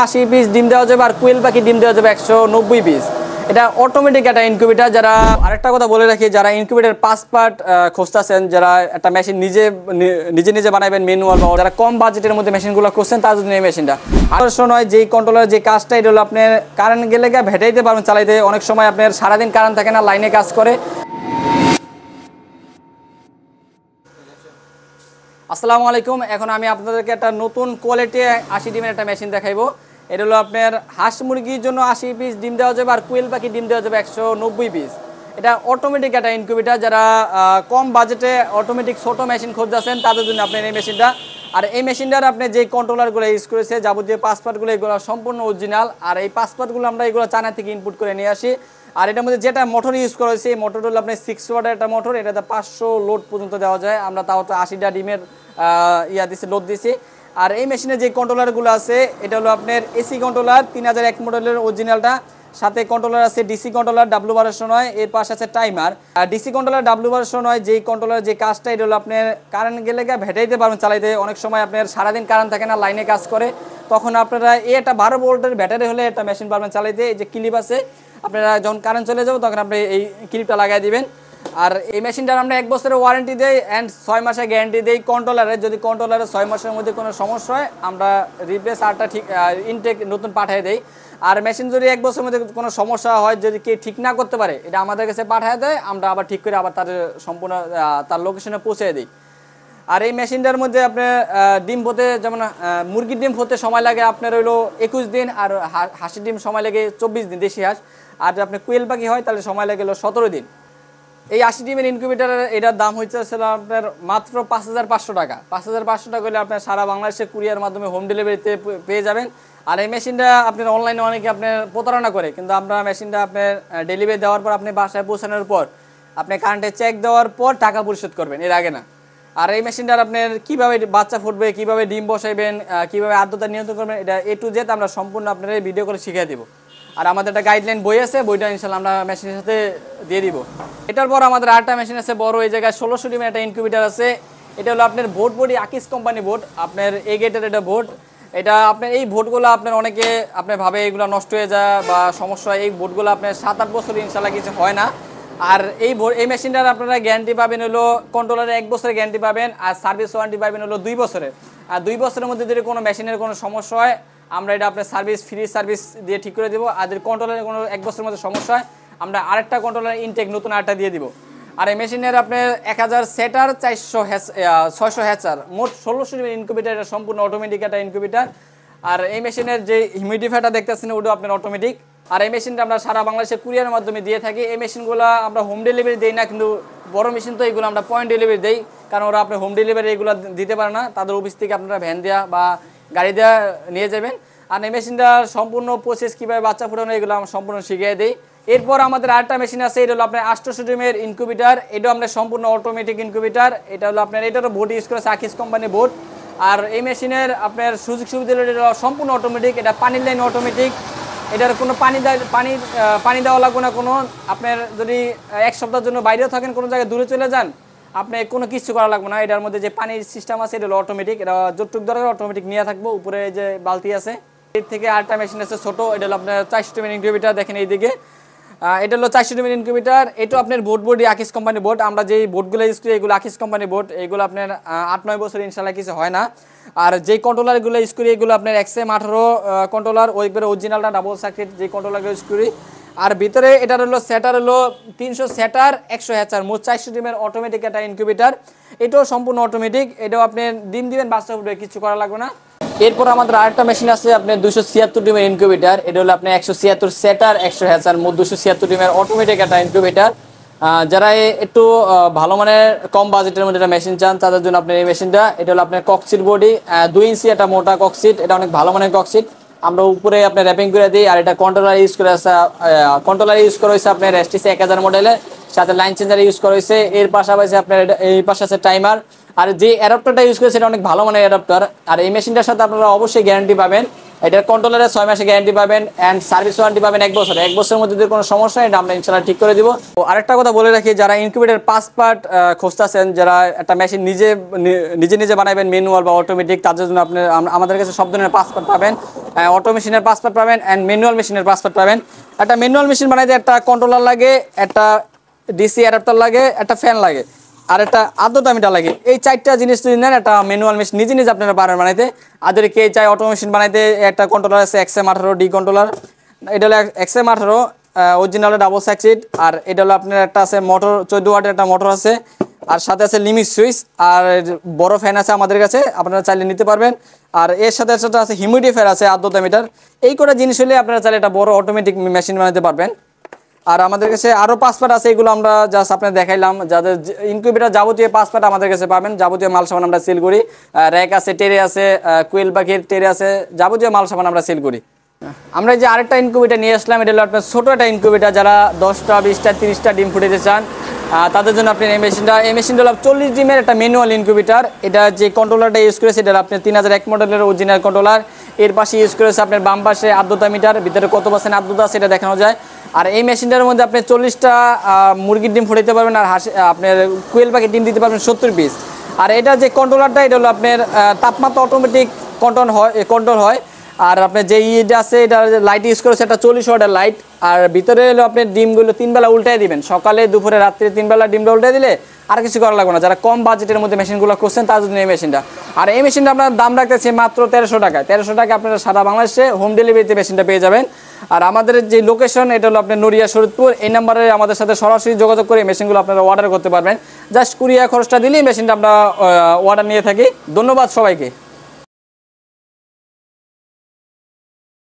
80 piece ডিম দেওয়া যাবে আর কোয়েল পাখি ডিম দেওয়া যাবে 190 পিস। এটা অটোমেটিক একটা ইনকিউবেটর। যারা আরেকটা কথা বলে রাখি, যারা ইনকিউবেটর 5 পার্ট খুঁজতেছেন, যারা একটা মেশিন নিজে নিজে বানাবেন ম্যানুয়াল, বা যারা কম বাজেটের মধ্যে মেশিনগুলো খুঁজছেন তার জন্য এই মেশিনটা আদর্শ নয়। যেই কন্ট্রোলার যে কাজটা, এটা হলো আপনার কারেন্ট গেলে ভেটাইতে পারবেন চালাইতে। অনেক সময় আপনার সারাদিন কারেন্ট থাকে না, লাইনে কাজ করে। আসসালামু আলাইকুম। এখন আমি আপনাদেরকে একটা নতুন কোয়ালিটি 80 ডিমের একটা মেশিন দেখাইবো। এটা হলো আপনার হাঁস মুরগির জন্য 80 পিস ডিম দেওয়া যাবে আর কোয়েল পাখি ডিম দেওয়া যাবে 190 পিস। এটা অটোমেটিক একটা ইনকিউবেটর। যারা কম বাজেটে অটোমেটিক ছোটো মেশিন খুঁজতেছেন তাদের জন্য আপনার এই মেশিনটা। আর এই মেশিনটার আপনি যে কন্ট্রোলারগুলো ইউজ করেছে, যাবতীয় পাসপার্টগুলো, এগুলো সম্পূর্ণ অরিজিনাল। আর এই পাসপার্টগুলো আমরা এগুলো চায়না থেকে ইনপুট করে নিয়ে আসি। আর এটার মধ্যে যেটা মোটর ইউজ করা হয়েছে, এই মোটর হলো আপনার 6 ওয়াটের একটা মোটর। এটাতে 500 লোড পর্যন্ত দেওয়া যায়। আমরা তাও তো 80টা ডিমের দিছি, লোড দিছি। আর এই মেশিনে যে কন্ট্রোলারগুলো আছে, এটা হলো আপনার এসি কন্ট্রোলার 3001 মডেলের অরিজিনালটা। সাথে কন্ট্রোলার আছে ডিসি কন্ট্রোলার W1209, এর পাশে আছে টাইমার। আর ডিসি কন্ট্রোলার W1209 যেই কন্ট্রোলার যে কাজটা, এটা হলো আপনার কারেন্ট গেলে ভেটাইতে পারবেন চালাইতে। অনেক সময় আপনার সারাদিন কারেন্ট থাকে না, লাইনে কাজ করে, তখন আপনারা একটা 12 ভোল্টের ব্যাটারি হলে একটা মেশিন পারবেন চালাইতে। এই যে ক্লিপ আছে, আপনারা যখন কারেন্ট চলে যাবে তখন আপনি এই ক্লিপটা লাগাই দিবেন। আর এই মেশিনটার আমরা 1 বছরের ওয়ারেন্টি দেই অ্যান্ড 6 মাসের গ্যারান্টি দেই কন্ট্রোলারে। যদি কন্ট্রোলারে 6 মাসের মধ্যে কোনো সমস্যা হয়, আমরা রিপ্লেস আরটা ঠিক ইনটেক নতুন পাঠিয়ে দেই। আর মেশিন যদি 1 বছরের মধ্যে কোনো সমস্যা হয়, যদি কে ঠিক না করতে পারে, এটা আমাদের কাছে পাঠিয়ে দেয়, আমরা আবার ঠিক করে আবার তার সম্পূর্ণ তার লোকেশনে পৌঁছে দিই। আর এই মেশিনটার মধ্যে আপনার ডিম হতে, যেমন মুরগির ডিম হতে সময় লাগে আপনার হইলো 21 দিন, আর হাঁসের ডিম সময় লাগে 24 দিন, দেশি হাঁস। আর যদি আপনি কোয়েল পাখি হয় তাহলে সময় লাগে 17 দিন। এই 80 ডিমের ইনকিউবেটারের এটার দাম হচ্ছে আপনার মাত্র 5500 টাকা। 5500 টাকা হলে আপনার সারা বাংলাদেশে কুরিয়ার মাধ্যমে হোম ডেলিভারিতে পেয়ে যাবেন। আর এই মেশিনটা আপনার অনলাইনে অনেকে আপনার প্রতারণা করে, কিন্তু আমরা মেশিনটা আপনার ডেলিভারি দেওয়ার পর, আপনি বাসায় পৌঁছানোর পর, আপনি কারেন্টে চেক দেওয়ার পর টাকা পরিশোধ করবেন, এর আগে না। আর এই মেশিনটার আপনার কীভাবে বাচ্চা ফুটবে, কীভাবে ডিম বসাইবেন, কীভাবে আর্দ্রতা নিয়ন্ত্রণ করবেন, এটা A to Z আমরা সম্পূর্ণ আপনার ভিডিও করে শিখিয়ে দেবো। আর আমাদের একটা গাইডলাইন বই আছে, বইটা ইনশাল্লাহ আমরা মেশিনের সাথে দিয়ে দিব। এটার পর আমাদের আরেকটা মেশিন আছে বড়, এই জায়গায় 1600 ডিমের একটা ইনকিউবেটার আছে। এটা হলো আপনার বোট বডি, আকিস কোম্পানি বোট, আপনার এ গেটের এটা বোট। এটা আপনার এই বোটগুলো আপনার অনেকে আপনার ভাবে এগুলো নষ্ট হয়ে যায় বা সমস্যা হয়। এই বোটগুলো আপনার 7-8 বছর ইনশাল্লাহ কিছু হয় না। আর এই মেশিনটার আপনারা গ্যারান্টি পাবেন হলো কন্ট্রোলারে 1 বছরের গ্যারান্টি পাবেন, আর সার্ভিস ওয়ারেন্টি পাবেন হলো 2 বছরের। আর 2 বছরের মধ্যে যদি কোনো মেশিনের কোনো সমস্যা হয়, আমরা এটা আপনার ফ্রি সার্ভিস দিয়ে ঠিক করে দেবো। আর যদি কন্ট্রোলারের কোনো 1 বছরের মধ্যে সমস্যা হয়, আমরা আরেকটা কন্ট্রোলার ইনটেক নতুন আরেকটা দিয়ে দিব। আর এই মেশিনের আপনার 1000 সেটার, 600 হ্যাচার, মোট 1600 ডিমের ইনকিউবেটার। এটা সম্পূর্ণ অটোমেটিক একটা ইনকিউবেটার। আর এই মেশিনের যে হিউমিডিফায়ারটা দেখতেছেন, ওটাও আপনার অটোমেটিক। আর এই মেশিনটা আমরা সারা বাংলাদেশে কুরিয়ারের মাধ্যমে দিয়ে থাকি। এই মেশিনগুলো আমরা হোম ডেলিভারি দিই না, কিন্তু বড় মেশিন তো এগুলো আমরা পয়েন্ট ডেলিভারি দিই, কারণ ওরা আপনি হোম ডেলিভারি এগুলো দিতে পারে না। তাদের অফিস থেকে আপনারা ভ্যান দেওয়া বা গাড়ি দেওয়া নিয়ে যাবেন। আর এই মেশিনটার সম্পূর্ণ প্রসেস কীভাবে বাচ্চা ফুটানো, এগুলো আমরা সম্পূর্ণ শিখিয়ে দিই। এরপর আমাদের আরেকটা মেশিন আছে, এটা হলো আপনার 800 ডিমের ইনকিউবেটার। এটাও আমরা সম্পূর্ণ অটোমেটিক ইনকিউবেটার। এটা হলো আপনার, এটারও বোর্ড ইউজ করেছে আকিস কোম্পানি বোর্ড। আর এই মেশিনের আপনার সুযোগ সুবিধা হলো সম্পূর্ণ অটোমেটিক। এটা পানির লাইন অটোমেটিক। এটার কোনো পানি দেওয়া লাগবে না কোনো। আপনার যদি 1 সপ্তাহের জন্য বাইরেও থাকেন, কোনো জায়গায় দূরে চলে যান, আপনি কোনো কিছু করা লাগবে না। এটার মধ্যে যে পানির সিস্টেম আছে, এটা হলো অটোমেটিক। এটা যতটুক দরকার অটোমেটিক নিয়ে থাকবো। উপরে যে বালতি আছে, এর থেকে আরেকটা মেশিন আছে ছোটো, এটা হলো আপনার 400 ডিমের ইনকিউবেটার। দেখেন এইদিকে, এটা হলো 400 ডিমের ইনকিউবেটার। এটাও আপনার বোর্ড আকিস কোম্পানি বোর্ড। আমরা যেই বোর্ডগুলো ইউজ করি, এগুলো আকিস কোম্পানি বোর্ড। এগুলো আপনার 8-9 বছর ইনশাল্লাহ কিছু হয় না। আর যেই কন্ট্রোলারগুলো ইউজ করি, এগুলো আপনার XM18 কন্ট্রোলার, ওইগুলো অরিজিনালটা ডাবল সার্কিট যে কন্ট্রোলারগুলো ইউজ করি। আর ভিতরে এটার হলো সেটার হলো 300 সেটার, 100 হ্যাচার, মোট 400 ডিমের অটোমেটিক একটা ইনকিউবেটার। এটাও সম্পূর্ণ অটোমেটিক। এটাও আপনি ডিম দিবেন, বাচ্চা ফুটবে, কিছু করা লাগবে না। এরপর আমাদের আরেকটা মেশিন আছে আপনার 276 ডিমের ইনকিউবেটার। এটা হলো আপনার 176 সেটার, 100 হ্যাচার, মোট 276 ডিমের অটোমেটিক একটা ইনকিউবেটার। যারা একটু ভালো মানের কম বাজেটের মধ্যে একটা মেশিন চান, তাদের জন্য আপনার এই মেশিনটা। এটা হলো আপনার ককসিট বডি, 2 ইঞ্চি একটা মোটা ককসিট। এটা অনেক ভালো মানের ককসিট। আমরা উপরে আপনার র্যাপিং করে দিই। আর এটা কন্ট্রোলার ইউজ করা হয়েছে আপনার STC 1000 মডেলের, সাথে লাইন চেঞ্জার ইউজ করা হয়েছে। এর পাশাপাশি আপনার এই পাশে আছে টাইমার। আর যে অ্যাডাপ্টারটা ইউজ করেছে, এটা অনেক ভালো মানের অ্যাডাপ্টার। আর এই মেশিনটার সাথে আপনারা অবশ্যই গ্যারান্টি পাবেন। এটার কন্ট্রোলারে 6 মাসের গ্যারান্টি পাবেন এন্ড সার্ভিস ওয়ারেন্টি পাবেন 1 বছর। 1 বছরের মধ্যে যদি কোনো সমস্যা হয় এটা আমরা ইনশাআল্লাহ ঠিক করে দিব। তো আরেকটা কথা বলে রাখি, যারা ইনকিউবেটর 5 পার্ট খুঁজতেছেন, যারা একটা মেশিন নিজে বানাবেন ম্যানুয়াল বা অটোমেটিক, তাদের জন্য আপনি আমাদের কাছে সব ধরনের 5 পার্ট পাবেন। অটো মেশিনের 5 পার্ট পাবেন এন্ড ম্যানুয়াল মেশিনের 5 পার্ট পাবেন। একটা ম্যানুয়াল মেশিন বানাইতে একটা কন্ট্রোলার লাগে, একটা ডিসি অ্যাডাপ্টার লাগে, একটা ফ্যান লাগে আর একটা আর্দ্রতা মিটার লাগে। এই 4টা জিনিস যদি নেন একটা ম্যানুয়াল মেশিন নিজে আপনারা পারেন বানাইতে। আর যদি কে চায় অটো মেশিন বানাইতে, একটা কন্ট্রোলার আছে XM18 ডি কন্ট্রোলার, এটা হলো XM18 অরিজিনাল ডাবল সার্কিট। আর এটা হলো আপনার একটা আছে মোটর 14 ওয়াটের একটা মোটর আছে, আর সাথে আছে লিমিট সুইচ, আর বড় ফ্যান আছে আমাদের কাছে, আপনারা চাইলে নিতে পারবেন। আর এর সাথে সাথে আছে হিউমিডিফায়ার আছে, আর্দ্রতা মিটার। এই কটা জিনিস হলে আপনারা চাইলে একটা বড় অটোমেটিক মেশিন বানাতে পারবেন। আর আমাদের কাছে আরও 5 পার্ট আছে, এগুলো আমরা জাস্ট আপনাদের দেখাইলাম। যাদের ইনকিউবেটর যাবতীয় 5 পার্ট আমাদের কাছে পাবেন, যাবতীয় মাল সামান আমরা সেল করি। র্যাক আছে, টেরে আছে, কুয়েল পাখির টেরে আছে, যাবতীয় মাল সামান আমরা সেল করি। আমরা যে আরেকটা ইনকিউবেটর নিয়ে আসলাম, এটা হলো আপনার ছোটো একটা ইনকিউবেটর, যারা 10টা 20টা 30টা ডিম ফুটাতে চান তাদের জন্য আপনি এই মেশিনটা হলো 40 ডিমের একটা ম্যানুয়াল ইনকিউবেটর। এটা যে কন্ট্রোলারটা ইউজ করেছে এটা আপনি 3001 মডেলের অরিজিনাল কন্ট্রোলার। এর পাশে ইউজ করেছে আপনার বাম পাশে আর্দ্রতা মিটার, ভিতরে কত পার্সেন্ট আর্দ্রতা সেটা দেখানো যায়। আর এই মেশিনটার মধ্যে আপনি 40টা মুরগির ডিম ফুটাতে পারবেন, আর আপনার কুয়েল পাখির ডিম দিতে পারবেন 70 পিস। আর এটা যে কন্ট্রোলারটা, এটা হলো আপনার তাপমাত্রা অটোমেটিক কন্ট্রোল হয়। আর আপনার যে ইটা আছে, এটা লাইট ইউজ করেছে একটা 40 ওয়াটের লাইট। আর ভিতরে হলো আপনি ডিমগুলো 3 বেলা উল্টাই দিবেন, সকালে দুপুরে রাত্রে 3 বেলা ডিমটা উল্টাই দিলে আর কিছু করা লাগবে না। যারা কম বাজেটের মধ্যে মেশিনগুলো করছেন তার জন্য এই মেশিনটা। আর এই মেশিনটা আপনার দাম রাখতেছে মাত্র 1300 টাকায়। 1300 টাকা আপনারা সারা বাংলাদেশে হোম ডেলিভারিতে মেশিনটা পেয়ে যাবেন। আর আমাদের যে লোকেশন, এটা হলো আপনার নড়িয়া শরীদপুর। এই নাম্বারে আমাদের সাথে সরাসরি যোগাযোগ করে মেশিনগুলো আপনারা অর্ডার করতে পারবেন। জাস্ট কুরিয়ার খরচটা দিলেই মেশিনটা আমরা অর্ডার নিয়ে থাকি। ধন্যবাদ সবাইকে।